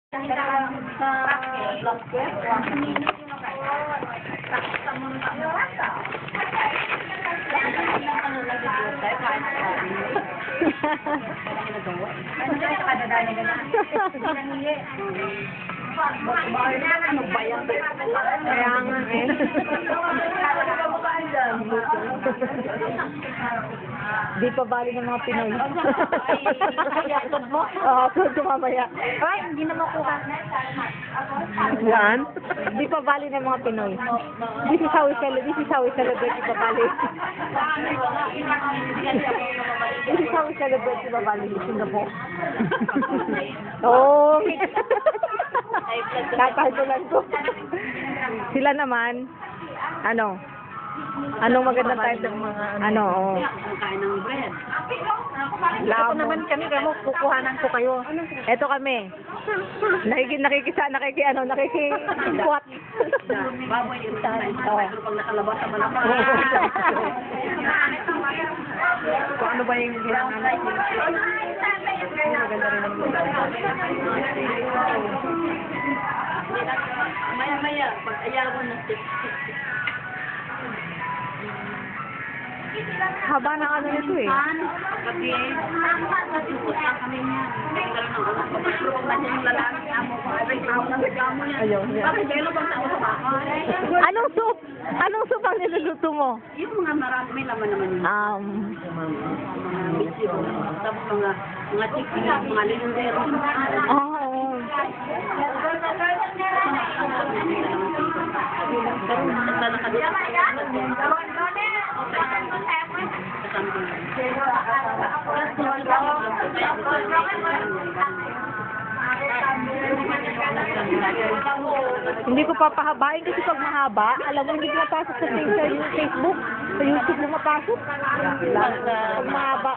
Sa block Kaya nga eh. Di pa bali ng mga Pinoy. Oo, so mamaya. Ay, hindi na makuha. Yan? Di pa bali ng mga Pinoy. This is how we celebrate. Di pa bali. This is how we celebrate. Di pa bali in Singapore. Oo. Kakahitulan ko. Sila naman, anong magandang tayo? Oo. Kain ng bread. Lamo. Naman kami, kukuhanan ko kayo. Eto kami. Nakikipuat. Baboy yung tayo. Oo. Pag nakalabas sa malapang. Kung ano ba yung ginagawa? Maganda rin naman. Maya-maya, pag ayaw na Haba ng ano nito eh. Kasi, natusot lang kami niya. Kasi yung lalaki amo ko, nagreklamo niya. Ayaw niya. Bakit belo bang tao sa bahay? Anong soup? Anong soup ang niluluto mo? Yung mga marami, may laman naman yun. Mga bityo, tapos mga chicken, mga lindero. Oo. Hindi ko papahabain kasi pag mahaba, alam mo, hindi ko mapasok sa Facebook, sa YouTube mo mapasok. Pag mahaba.